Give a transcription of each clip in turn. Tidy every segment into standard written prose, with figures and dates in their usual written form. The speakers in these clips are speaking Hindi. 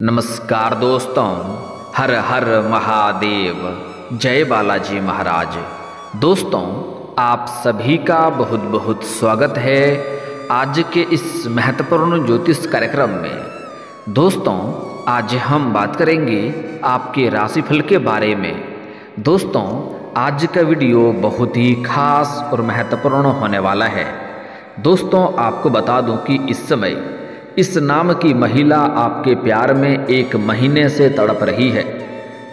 नमस्कार दोस्तों, हर हर महादेव, जय बालाजी महाराज। दोस्तों, आप सभी का बहुत बहुत स्वागत है आज के इस महत्वपूर्ण ज्योतिष कार्यक्रम में। दोस्तों, आज हम बात करेंगे आपके राशिफल के बारे में। दोस्तों, आज का वीडियो बहुत ही खास और महत्वपूर्ण होने वाला है। दोस्तों, आपको बता दूं कि इस समय इस नाम की महिला आपके प्यार में 1 महीने से तड़प रही है,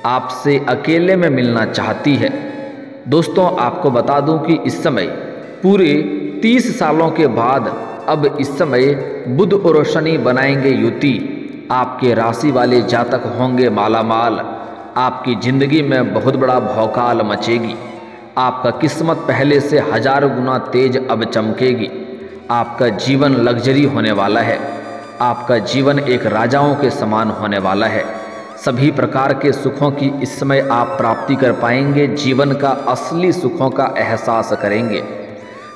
आपसे अकेले में मिलना चाहती है। दोस्तों, आपको बता दूं कि इस समय पूरे 30 सालों के बाद अब इस समय बुध और शनि बनाएंगे युति। आपके राशि वाले जातक होंगे मालामाल। आपकी जिंदगी में बहुत बड़ा भौकाल मचेगी। आपका किस्मत पहले से 1000 गुना तेज अब चमकेगी। आपका जीवन लग्जरी होने वाला है। आपका जीवन एक राजाओं के समान होने वाला है। सभी प्रकार के सुखों की इस समय आप प्राप्ति कर पाएंगे। जीवन का असली सुखों का एहसास करेंगे।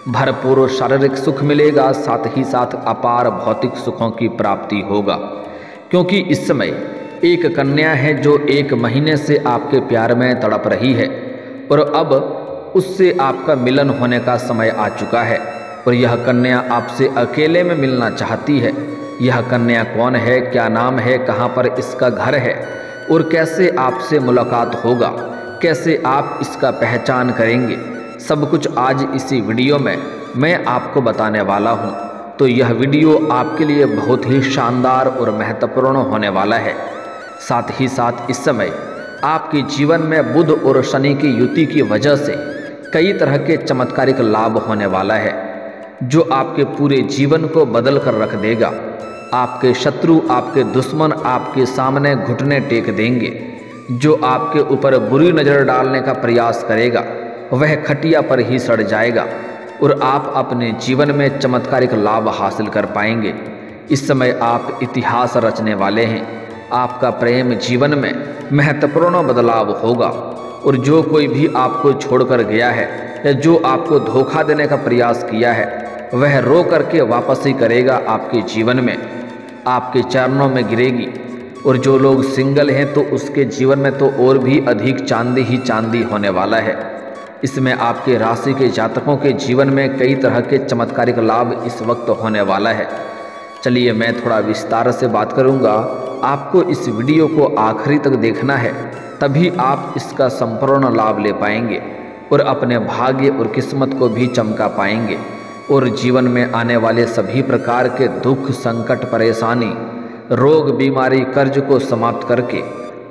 भरपूर शारीरिक सुख मिलेगा, साथ ही साथ अपार भौतिक सुखों की प्राप्ति होगा। क्योंकि इस समय एक कन्या है जो 1 महीने से आपके प्यार में तड़प रही है और अब उससे आपका मिलन होने का समय आ चुका है और यह कन्या आपसे अकेले में मिलना चाहती है। यह कन्या कौन है, क्या नाम है, कहाँ पर इसका घर है और कैसे आपसे मुलाकात होगा, कैसे आप इसका पहचान करेंगे, सब कुछ आज इसी वीडियो में मैं आपको बताने वाला हूँ। तो यह वीडियो आपके लिए बहुत ही शानदार और महत्वपूर्ण होने वाला है। साथ ही साथ इस समय आपके जीवन में बुध और शनि की युति की वजह से कई तरह के चमत्कारिक लाभ होने वाला है जो आपके पूरे जीवन को बदल कर रख देगा। आपके शत्रु, आपके दुश्मन आपके सामने घुटने टेक देंगे। जो आपके ऊपर बुरी नज़र डालने का प्रयास करेगा वह खटिया पर ही सड़ जाएगा और आप अपने जीवन में चमत्कारिक लाभ हासिल कर पाएंगे। इस समय आप इतिहास रचने वाले हैं। आपका प्रेम जीवन में महत्वपूर्ण बदलाव होगा और जो कोई भी आपको छोड़कर गया है या जो आपको धोखा देने का प्रयास किया है वह रो करके वापस ही करेगा। आपके जीवन में आपके चरणों में गिरेगी और जो लोग सिंगल हैं तो उसके जीवन में तो और भी अधिक चांदी ही चांदी होने वाला है। इसमें आपके राशि के जातकों के जीवन में कई तरह के चमत्कारिक लाभ इस वक्त होने वाला है। चलिए मैं थोड़ा विस्तार से बात करूंगा। आपको इस वीडियो को आखिरी तक देखना है, तभी आप इसका संपूर्ण लाभ ले पाएंगे और अपने भाग्य और किस्मत को भी चमका पाएंगे और जीवन में आने वाले सभी प्रकार के दुख, संकट, परेशानी, रोग, बीमारी, कर्ज को समाप्त करके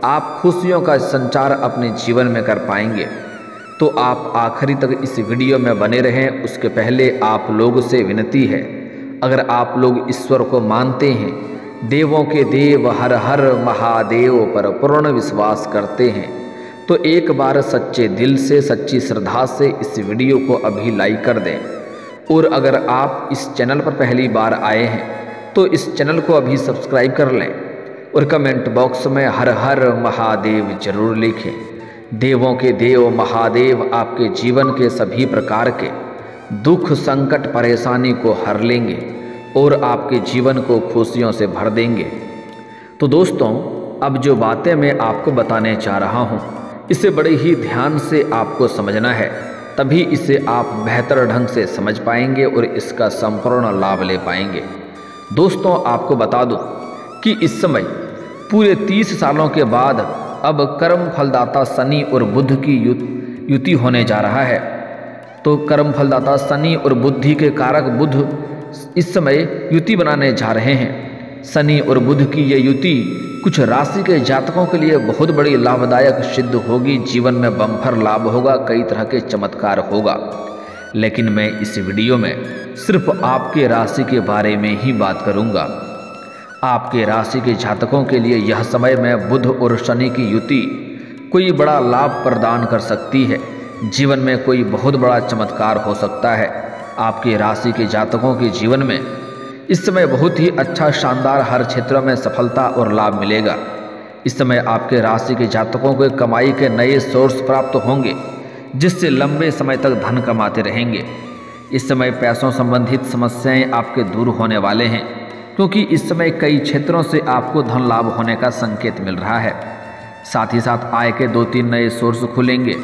आप खुशियों का संचार अपने जीवन में कर पाएंगे। तो आप आखिरी तक इस वीडियो में बने रहें। उसके पहले आप लोगों से विनती है, अगर आप लोग ईश्वर को मानते हैं, देवों के देव हर हर महादेव पर पूर्ण विश्वास करते हैं, तो एक बार सच्चे दिल से, सच्ची श्रद्धा से इस वीडियो को अभी लाइक कर दें। और अगर आप इस चैनल पर पहली बार आए हैं तो इस चैनल को अभी सब्सक्राइब कर लें और कमेंट बॉक्स में हर हर महादेव जरूर लिखें। देवों के देव महादेव आपके जीवन के सभी प्रकार के दुख, संकट, परेशानी को हर लेंगे और आपके जीवन को खुशियों से भर देंगे। तो दोस्तों, अब जो बातें मैं आपको बताने जा रहा हूँ इसे बड़े ही ध्यान से आपको समझना है, तभी इसे आप बेहतर ढंग से समझ पाएंगे और इसका संपूर्ण लाभ ले पाएंगे। दोस्तों, आपको बता दूं कि इस समय पूरे 30 सालों के बाद अब कर्म फलदाता शनि और बुध की युति होने जा रहा है। तो कर्म फलदाता शनि और बुद्धि के कारक बुध इस समय युति बनाने जा रहे हैं। शनि और बुध की ये युति कुछ राशि के जातकों के लिए बहुत बड़ी लाभदायक सिद्ध होगी। जीवन में बम्पर लाभ होगा, कई तरह के चमत्कार होगा। लेकिन मैं इस वीडियो में सिर्फ आपके राशि के बारे में ही बात करूंगा। आपके राशि के जातकों के लिए यह समय में बुध और शनि की युति कोई बड़ा लाभ प्रदान कर सकती है। जीवन में कोई बहुत बड़ा चमत्कार हो सकता है। आपके राशि के जातकों के जीवन में इस समय बहुत ही अच्छा, शानदार, हर क्षेत्रों में सफलता और लाभ मिलेगा। इस समय आपके राशि के जातकों को कमाई के नए सोर्स प्राप्त होंगे जिससे लंबे समय तक धन कमाते रहेंगे। इस समय पैसों संबंधित समस्याएं आपके दूर होने वाले हैं। क्योंकि इस समय कई क्षेत्रों से आपको धन लाभ होने का संकेत मिल रहा है। साथ ही साथ आय के 2-3 नए सोर्स खुलेंगे।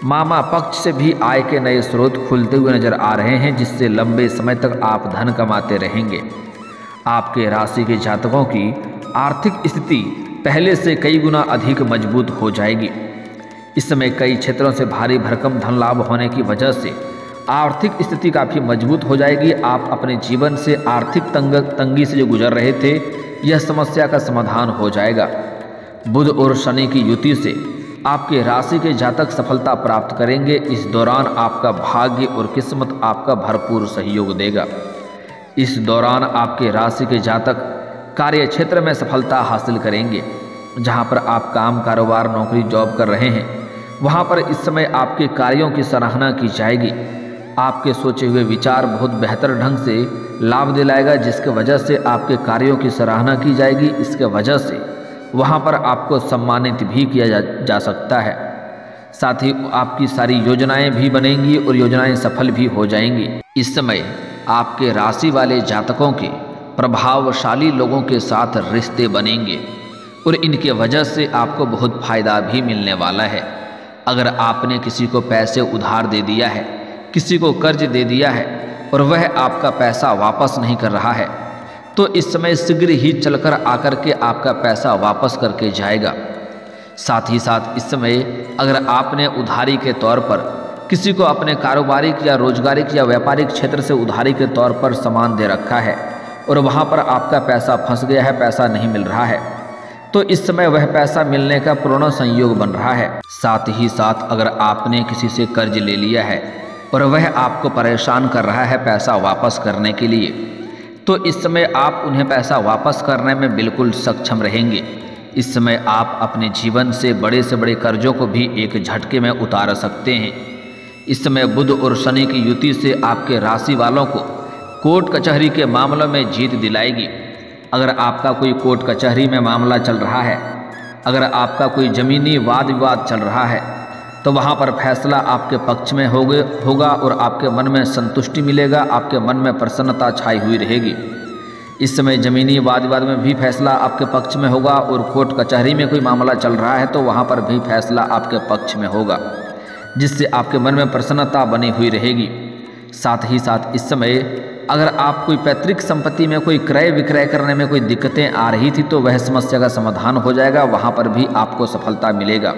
मामा पक्ष से भी आय के नए स्रोत खुलते हुए नजर आ रहे हैं, जिससे लंबे समय तक आप धन कमाते रहेंगे। आपके राशि के जातकों की आर्थिक स्थिति पहले से कई गुना अधिक मजबूत हो जाएगी। इस समय कई क्षेत्रों से भारी भरकम धन लाभ होने की वजह से आर्थिक स्थिति काफ़ी मजबूत हो जाएगी। आप अपने जीवन से आर्थिक तंगी से जो गुजर रहे थे, यह समस्या का समाधान हो जाएगा। बुध और शनि की युति से आपके राशि के जातक सफलता प्राप्त करेंगे। इस दौरान आपका भाग्य और किस्मत आपका भरपूर सहयोग देगा। इस दौरान आपके राशि के जातक कार्य क्षेत्र में सफलता हासिल करेंगे। जहां पर आप काम, कारोबार, नौकरी, जॉब कर रहे हैं, वहां पर इस समय आपके कार्यों की सराहना की जाएगी। आपके सोचे हुए विचार बहुत बेहतर ढंग से लाभ दिलाएगा, जिसके वजह से आपके कार्यों की सराहना की जाएगी। इसके वजह से वहां पर आपको सम्मानित भी किया जा सकता है। साथ ही आपकी सारी योजनाएं भी बनेंगी और योजनाएं सफल भी हो जाएंगी। इस समय आपके राशि वाले जातकों के प्रभावशाली लोगों के साथ रिश्ते बनेंगे और इनके वजह से आपको बहुत फायदा भी मिलने वाला है। अगर आपने किसी को पैसे उधार दे दिया है, किसी को कर्ज दे दिया है और वह आपका पैसा वापस नहीं कर रहा है, तो इस समय शीघ्र ही चलकर आकर के आपका पैसा वापस करके जाएगा। साथ ही साथ इस समय अगर आपने उधारी के तौर पर किसी को अपने कारोबारिक या रोजगारिक या व्यापारिक क्षेत्र से उधारी के तौर पर सामान दे रखा है और वहाँ पर आपका पैसा फंस गया है, पैसा नहीं मिल रहा है, तो इस समय वह पैसा मिलने का पूर्ण संयोग बन रहा है। साथ ही साथ अगर आपने किसी से कर्ज ले लिया है और वह आपको परेशान कर रहा है पैसा वापस करने के लिए, तो इस समय आप उन्हें पैसा वापस करने में बिल्कुल सक्षम रहेंगे। इस समय आप अपने जीवन से बड़े कर्जों को भी एक झटके में उतार सकते हैं। इस समय बुध और शनि की युति से आपके राशि वालों को कोर्ट कचहरी के मामलों में जीत दिलाएगी। अगर आपका कोई कोर्ट कचहरी में मामला चल रहा है, अगर आपका कोई ज़मीनी वाद विवाद चल रहा है, तो वहाँ पर फैसला आपके पक्ष में होगा और आपके मन में संतुष्टि मिलेगा, आपके मन में प्रसन्नता छाई हुई रहेगी। इस समय ज़मीनी वाद विवाद में भी फैसला आपके पक्ष में होगा और कोर्ट कचहरी में कोई मामला चल रहा है तो वहाँ पर भी फैसला आपके पक्ष में होगा, जिससे आपके मन में प्रसन्नता बनी हुई रहेगी। साथ ही साथ इस समय अगर आप कोई पैतृक संपत्ति में कोई क्रय विक्रय करने में कोई दिक्कतें आ रही थी, तो वह समस्या का समाधान हो जाएगा, वहाँ पर भी आपको सफलता मिलेगा।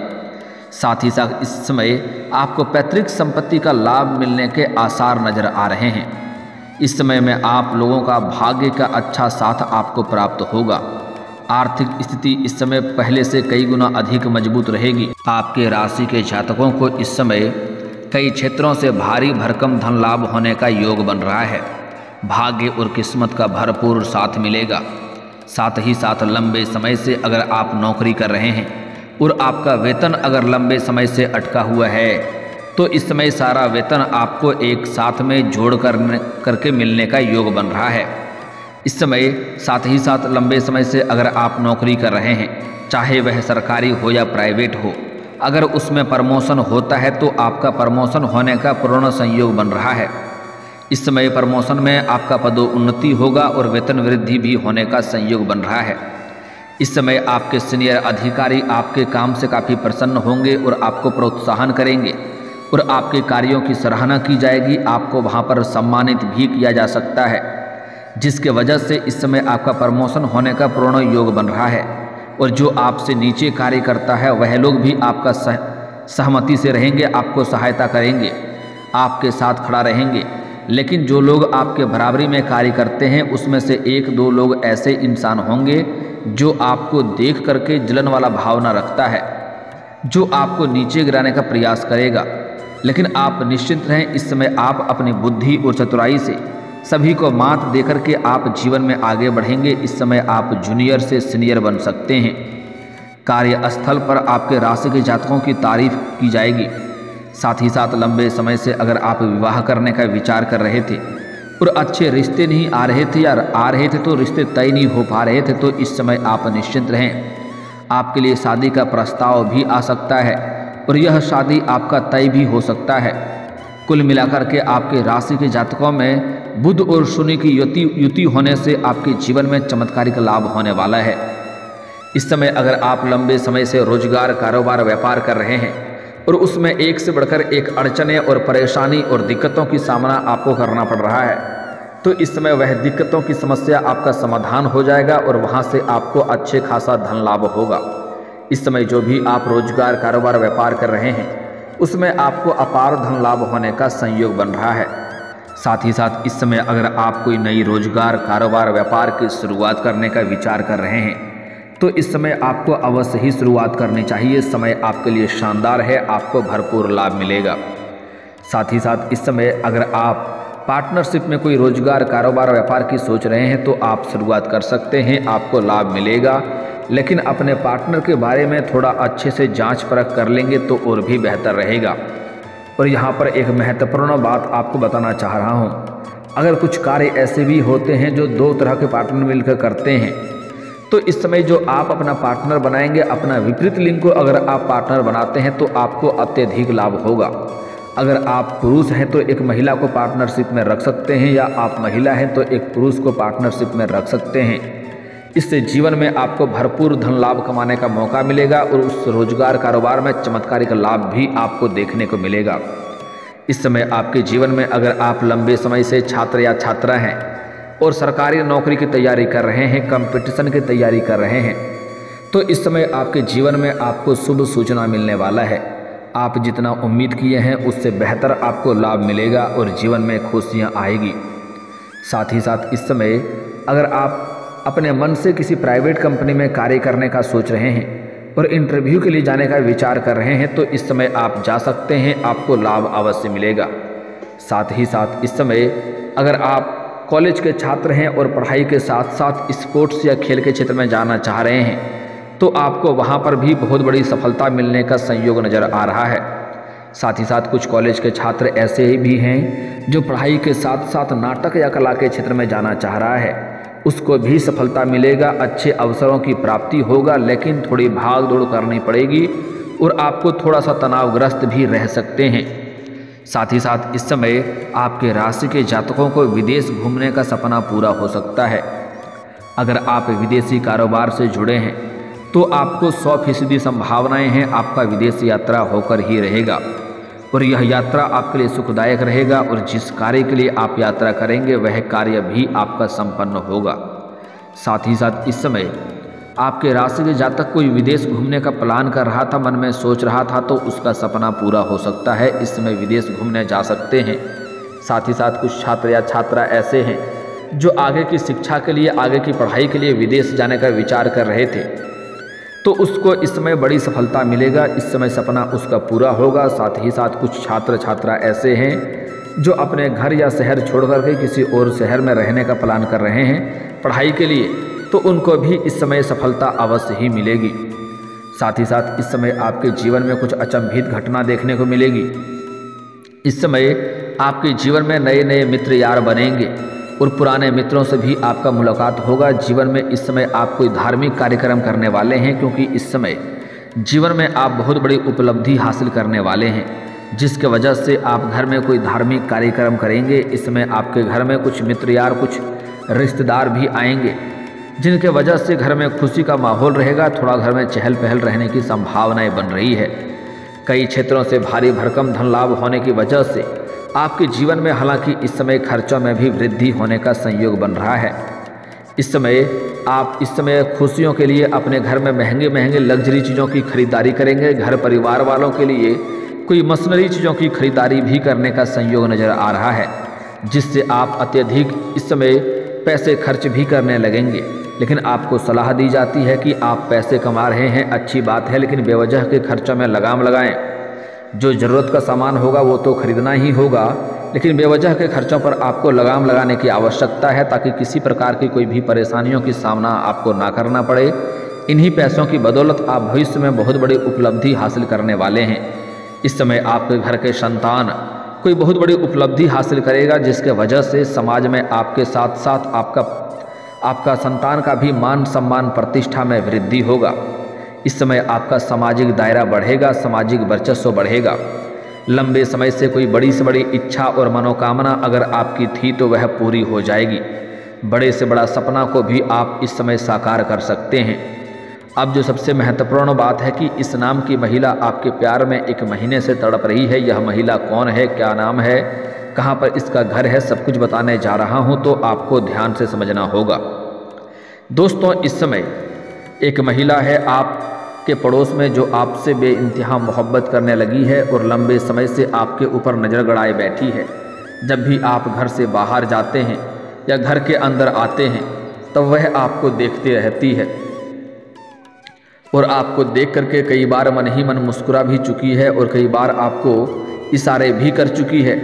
साथ ही साथ इस समय आपको पैतृक संपत्ति का लाभ मिलने के आसार नजर आ रहे हैं। इस समय में आप लोगों का भाग्य का अच्छा साथ आपको प्राप्त होगा। आर्थिक स्थिति इस समय पहले से कई गुना अधिक मजबूत रहेगी। आपके राशि के जातकों को इस समय कई क्षेत्रों से भारी भरकम धन लाभ होने का योग बन रहा है। भाग्य और किस्मत का भरपूर साथ मिलेगा। साथ ही साथ लंबे समय से अगर आप नौकरी कर रहे हैं और आपका वेतन अगर लंबे समय से अटका हुआ है, तो इस समय सारा वेतन आपको एक साथ में जोड़ करके मिलने का योग बन रहा है। इस समय साथ ही साथ लंबे समय से अगर आप नौकरी कर रहे हैं, चाहे वह सरकारी हो या प्राइवेट हो, अगर उसमें प्रमोशन होता है तो आपका प्रमोशन होने का पूर्ण संयोग बन रहा है। इस समय प्रमोशन में आपका पदोन्नति होगा और वेतन वृद्धि भी होने का संयोग बन रहा है। इस समय आपके सीनियर अधिकारी आपके काम से काफ़ी प्रसन्न होंगे और आपको प्रोत्साहन करेंगे और आपके कार्यों की सराहना की जाएगी। आपको वहाँ पर सम्मानित भी किया जा सकता है, जिसके वजह से इस समय आपका प्रमोशन होने का पूर्ण योग बन रहा है। और जो आपसे नीचे कार्य करता है वह लोग भी आपका सहमति से रहेंगे, आपको सहायता करेंगे, आपके साथ खड़ा रहेंगे। लेकिन जो लोग आपके बराबरी में कार्य करते हैं उसमें से 1-2 लोग ऐसे इंसान होंगे जो आपको देख करके जलन वाला भावना रखता है, जो आपको नीचे गिराने का प्रयास करेगा। लेकिन आप निश्चिंत रहें, इस समय आप अपनी बुद्धि और चतुराई से सभी को मात देकर के आप जीवन में आगे बढ़ेंगे। इस समय आप जूनियर से सीनियर बन सकते हैं। कार्यस्थल पर आपके राशि के जातकों की तारीफ की जाएगी। साथ ही साथ लंबे समय से अगर आप विवाह करने का विचार कर रहे थे और अच्छे रिश्ते नहीं आ रहे थे या आ रहे थे तो रिश्ते तय नहीं हो पा रहे थे, तो इस समय आप निश्चिंत रहें, आपके लिए शादी का प्रस्ताव भी आ सकता है और यह शादी आपका तय भी हो सकता है। कुल मिलाकर के आपके राशि के जातकों में बुध और शनि की युति होने से आपके जीवन में चमत्कारिक लाभ होने वाला है। इस समय अगर आप लंबे समय से रोजगार, कारोबार, व्यापार कर रहे हैं और उसमें एक से बढ़कर एक अड़चने और परेशानी और दिक्कतों की सामना आपको करना पड़ रहा है, तो इस समय वह दिक्कतों की समस्या आपका समाधान हो जाएगा और वहां से आपको अच्छे खासा धन लाभ होगा। इस समय जो भी आप रोजगार, कारोबार, व्यापार कर रहे हैं उसमें आपको अपार धन लाभ होने का संयोग बन रहा है। साथ ही साथ इस समय अगर आप कोई नई रोजगार, कारोबार, व्यापार की शुरुआत करने का विचार कर रहे हैं तो इस समय आपको अवश्य ही शुरुआत करनी चाहिए। समय आपके लिए शानदार है, आपको भरपूर लाभ मिलेगा। साथ ही साथ इस समय अगर आप पार्टनरशिप में कोई रोजगार, कारोबार, व्यापार की सोच रहे हैं तो आप शुरुआत कर सकते हैं, आपको लाभ मिलेगा। लेकिन अपने पार्टनर के बारे में थोड़ा अच्छे से जांच परख कर लेंगे तो और भी बेहतर रहेगा। और यहाँ पर एक महत्वपूर्ण बात आपको बताना चाह रहा हूँ, अगर कुछ कार्य ऐसे भी होते हैं जो दो तरह के पार्टनर मिलकर करते हैं तो इस समय जो आप अपना पार्टनर बनाएंगे, अपना विपरीत लिंग को अगर आप पार्टनर बनाते हैं तो आपको अत्यधिक लाभ होगा। अगर आप पुरुष हैं तो एक महिला को पार्टनरशिप में रख सकते हैं, या आप महिला हैं तो एक पुरुष को पार्टनरशिप में रख सकते हैं। इससे जीवन में आपको भरपूर धन लाभ कमाने का मौका मिलेगा और उस रोजगार, कारोबार में चमत्कारिक लाभ भी आपको देखने को मिलेगा। इस समय आपके जीवन में अगर आप लंबे समय से छात्र या छात्रा हैं और सरकारी नौकरी की तैयारी कर रहे हैं, कंपटीशन की तैयारी कर रहे हैं, तो इस समय आपके जीवन में आपको शुभ सूचना मिलने वाला है। आप जितना उम्मीद किए हैं उससे बेहतर आपको लाभ मिलेगा और जीवन में खुशियां आएगी। साथ ही साथ इस समय अगर आप अपने मन से किसी प्राइवेट कंपनी में कार्य करने का सोच रहे हैं और इंटरव्यू के लिए जाने का विचार कर रहे हैं तो इस समय आप जा सकते हैं, आपको लाभ अवश्य मिलेगा। साथ ही साथ इस समय अगर आप कॉलेज के छात्र हैं और पढ़ाई के साथ साथ स्पोर्ट्स या खेल के क्षेत्र में जाना चाह रहे हैं तो आपको वहां पर भी बहुत बड़ी सफलता मिलने का संयोग नज़र आ रहा है। साथ ही साथ कुछ कॉलेज के छात्र ऐसे ही भी हैं जो पढ़ाई के साथ साथ नाटक या कला के क्षेत्र में जाना चाह रहा है, उसको भी सफलता मिलेगा, अच्छे अवसरों की प्राप्ति होगा, लेकिन थोड़ी भाग दौड़ करनी पड़ेगी और आपको थोड़ा सा तनावग्रस्त भी रह सकते हैं। साथ ही साथ इस समय आपके राशि के जातकों को विदेश घूमने का सपना पूरा हो सकता है। अगर आप विदेशी कारोबार से जुड़े हैं तो आपको 100% संभावनाएं हैं आपका विदेश यात्रा होकर ही रहेगा और यह यात्रा आपके लिए सुखदायक रहेगा और जिस कार्य के लिए आप यात्रा करेंगे वह कार्य भी आपका संपन्न होगा। साथ ही साथ इस समय आपके राशि के जातक कोई विदेश घूमने का प्लान कर रहा था, मन में सोच रहा था, तो उसका सपना पूरा हो सकता है। इस समय विदेश घूमने जा सकते हैं। साथ ही साथ कुछ छात्र या छात्रा ऐसे हैं जो आगे की शिक्षा के लिए, आगे की पढ़ाई के लिए विदेश जाने का विचार कर रहे थे, तो उसको इस समय बड़ी सफलता मिलेगा। इस समय सपना उसका पूरा होगा। साथ ही साथ कुछ छात्र छात्रा ऐसे हैं जो अपने घर या शहर छोड़ करके किसी और शहर में रहने का प्लान कर रहे हैं पढ़ाई के लिए, तो उनको भी इस समय सफलता अवश्य ही मिलेगी। साथ ही साथ इस समय आपके जीवन में कुछ अचंभित घटना देखने को मिलेगी। इस समय आपके जीवन में नए नए मित्र यार बनेंगे और पुराने मित्रों से भी आपका मुलाकात होगा। जीवन में इस समय आप कोई धार्मिक कार्यक्रम करने वाले हैं, क्योंकि इस समय जीवन में आप बहुत बड़ी उपलब्धि हासिल करने वाले हैं, जिसके वजह से आप घर में कोई धार्मिक कार्यक्रम करेंगे। इस समय आपके घर में कुछ मित्र यार, कुछ रिश्तेदार भी आएंगे, जिनके वजह से घर में खुशी का माहौल रहेगा। थोड़ा घर में चहल पहल रहने की संभावनाएं बन रही है। कई क्षेत्रों से भारी भरकम धन लाभ होने की वजह से आपके जीवन में हालांकि इस समय खर्चों में भी वृद्धि होने का संयोग बन रहा है। इस समय आप खुशियों के लिए अपने घर में महंगे महंगे लग्जरी चीज़ों की खरीदारी करेंगे। घर परिवार वालों के लिए कोई मशीनरी चीज़ों की खरीदारी भी करने का संयोग नज़र आ रहा है, जिससे आप अत्यधिक इस समय पैसे खर्च भी करने लगेंगे। लेकिन आपको सलाह दी जाती है कि आप पैसे कमा रहे हैं, अच्छी बात है, लेकिन बेवजह के खर्चों में लगाम लगाएं। जो ज़रूरत का सामान होगा वो तो खरीदना ही होगा, लेकिन बेवजह के खर्चों पर आपको लगाम लगाने की आवश्यकता है, ताकि किसी प्रकार की कोई भी परेशानियों की सामना आपको ना करना पड़े। इन्हीं पैसों की बदौलत आप भविष्य में बहुत बड़ी उपलब्धि हासिल करने वाले हैं। इस समय आपके घर के संतान कोई बहुत बड़ी उपलब्धि हासिल करेगा, जिसके वजह से समाज में आपके साथ साथ आपका संतान का भी मान सम्मान प्रतिष्ठा में वृद्धि होगा। इस समय आपका सामाजिक दायरा बढ़ेगा, सामाजिक वर्चस्व बढ़ेगा। लंबे समय से कोई बड़ी से बड़ी इच्छा और मनोकामना अगर आपकी थी तो वह पूरी हो जाएगी। बड़े से बड़ा सपना को भी आप इस समय साकार कर सकते हैं। अब जो सबसे महत्वपूर्ण बात है कि इस नाम की महिला आपके प्यार में 1 महीने से तड़प रही है। यह महिला कौन है, क्या नाम है, कहाँ पर इसका घर है, सब कुछ बताने जा रहा हूँ, तो आपको ध्यान से समझना होगा। दोस्तों, इस समय एक महिला है आपके पड़ोस में जो आपसे बेइंतहा मोहब्बत करने लगी है और लंबे समय से आपके ऊपर नज़र गड़ाए बैठी है। जब भी आप घर से बाहर जाते हैं या घर के अंदर आते हैं तब वह आपको देखती रहती है और आपको देख करके कई बार मन ही मन मुस्कुरा भी चुकी है और कई बार आपको इशारे भी कर चुकी है,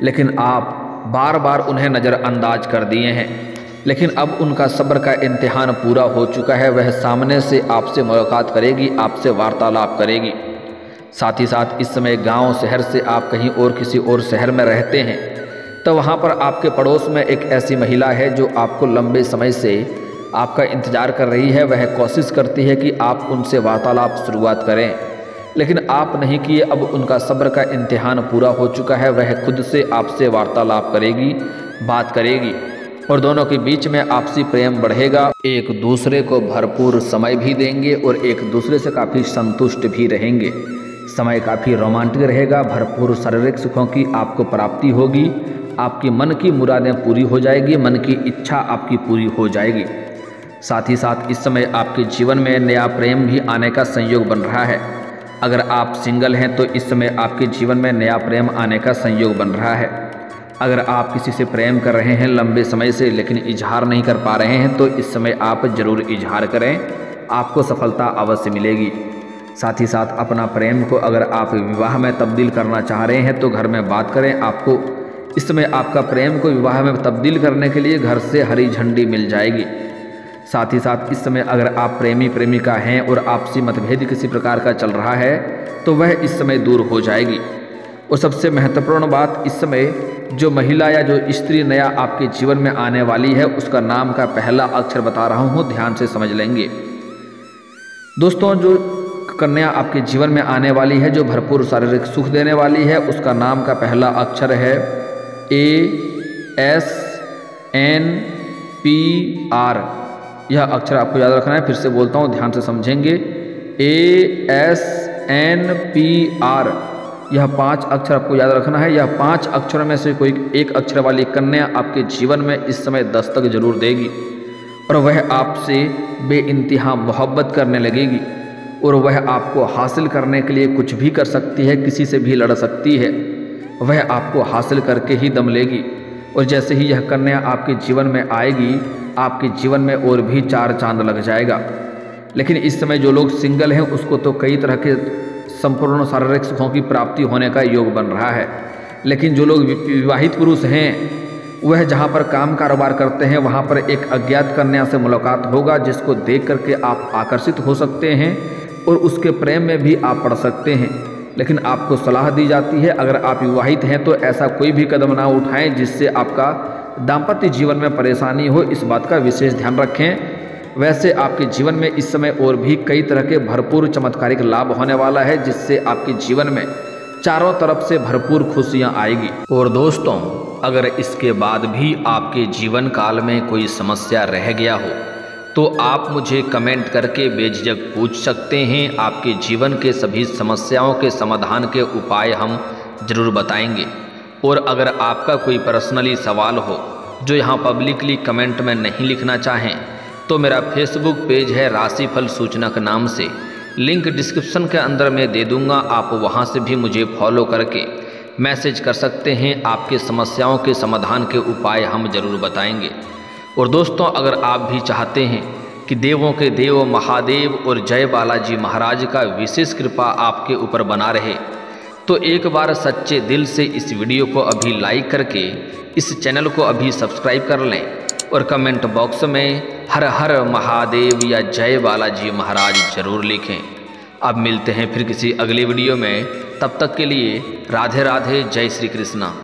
लेकिन आप बार बार उन्हें नज़रअंदाज कर दिए हैं। लेकिन अब उनका सब्र का इम्तिहान पूरा हो चुका है। वह सामने से आपसे मुलाकात करेगी, आपसे वार्तालाप करेगी। साथ ही साथ इस समय गांव शहर से आप कहीं और किसी और शहर में रहते हैं तो वहां पर आपके पड़ोस में एक ऐसी महिला है जो आपको लंबे समय से आपका इंतज़ार कर रही है। वह कोशिश करती है कि आप उनसे वार्तालाप शुरुआत करें, लेकिन आप नहीं किए। अब उनका सब्र का इम्तिहान पूरा हो चुका है। वह खुद से आपसे वार्तालाप करेगी, बात करेगी और दोनों के बीच में आपसी प्रेम बढ़ेगा। एक दूसरे को भरपूर समय भी देंगे और एक दूसरे से काफ़ी संतुष्ट भी रहेंगे। समय काफ़ी रोमांटिक रहेगा। भरपूर शारीरिक सुखों की आपको प्राप्ति होगी। आपकी मन की मुरादें पूरी हो जाएगी, मन की इच्छा आपकी पूरी हो जाएगी। साथ ही साथ इस समय आपके जीवन में नया प्रेम भी आने का संयोग बन रहा है। अगर आप सिंगल हैं तो इस समय आपके जीवन में नया प्रेम आने का संयोग बन रहा है। अगर आप किसी से प्रेम कर रहे हैं लंबे समय से लेकिन इजहार नहीं कर पा रहे हैं तो इस समय आप ज़रूर इजहार करें, आपको सफलता अवश्य मिलेगी। साथ ही साथ अपना प्रेम को अगर आप विवाह में तब्दील करना चाह रहे हैं तो घर में बात करें। आपको इस समय आपका प्रेम को विवाह में तब्दील करने के लिए घर से हरी झंडी मिल जाएगी। साथ ही साथ इस समय अगर आप प्रेमी प्रेमिका हैं और आपसी मतभेद किसी प्रकार का चल रहा है तो वह इस समय दूर हो जाएगी। और सबसे महत्वपूर्ण बात, इस समय जो महिला या जो स्त्री नया आपके जीवन में आने वाली है उसका नाम का पहला अक्षर बता रहा हूँ, ध्यान से समझ लेंगे। दोस्तों, जो कन्या आपके जीवन में आने वाली है जो भरपूर शारीरिक सुख देने वाली है उसका नाम का पहला अक्षर है ASNPR। यह अक्षर आपको याद रखना है। फिर से बोलता हूँ, ध्यान से समझेंगे। ASNPR, यह 5 अक्षर आपको याद रखना है। यह 5 अक्षरों में से कोई एक अक्षर वाली कन्या आपके जीवन में इस समय दस्तक जरूर देगी और वह आपसे बेइंतहा मोहब्बत करने लगेगी और वह आपको हासिल करने के लिए कुछ भी कर सकती है, किसी से भी लड़ सकती है। वह आपको हासिल करके ही दम लेगी और जैसे ही यह कन्या आपके जीवन में आएगी आपके जीवन में और भी 4 चांद लग जाएगा। लेकिन इस समय जो लोग सिंगल हैं उसको तो कई तरह के संपूर्ण शारीरिक सुखों की प्राप्ति होने का योग बन रहा है। लेकिन जो लोग विवाहित पुरुष हैं वह जहाँ पर काम कारोबार करते हैं वहाँ पर एक अज्ञात कन्या से मुलाकात होगा जिसको देख करके आप आकर्षित हो सकते हैं और उसके प्रेम में भी आप पड़ सकते हैं। लेकिन आपको सलाह दी जाती है अगर आप विवाहित हैं तो ऐसा कोई भी कदम ना उठाएं जिससे आपका दाम्पत्य जीवन में परेशानी हो। इस बात का विशेष ध्यान रखें। वैसे आपके जीवन में इस समय और भी कई तरह के भरपूर चमत्कारिक लाभ होने वाला है जिससे आपके जीवन में चारों तरफ से भरपूर खुशियां आएगी। और दोस्तों, अगर इसके बाद भी आपके जीवन काल में कोई समस्या रह गया हो तो आप मुझे कमेंट करके बेझिझक पूछ सकते हैं। आपके जीवन के सभी समस्याओं के समाधान के उपाय हम जरूर बताएंगे। और अगर आपका कोई पर्सनली सवाल हो जो यहाँ पब्लिकली कमेंट में नहीं लिखना चाहें तो मेरा फेसबुक पेज है राशिफल सूचनक नाम से, लिंक डिस्क्रिप्शन के अंदर मैं दे दूंगा। आप वहां से भी मुझे फॉलो करके मैसेज कर सकते हैं। आपके समस्याओं के समाधान के उपाय हम जरूर बताएंगे। और दोस्तों, अगर आप भी चाहते हैं कि देवों के देव महादेव और जय बालाजी महाराज का विशेष कृपा आपके ऊपर बना रहे तो एक बार सच्चे दिल से इस वीडियो को अभी लाइक करके इस चैनल को अभी सब्सक्राइब कर लें और कमेंट बॉक्स में हर हर महादेव या जय बालाजी महाराज जरूर लिखें। अब मिलते हैं फिर किसी अगले वीडियो में, तब तक के लिए राधे राधे, जय श्री कृष्णा।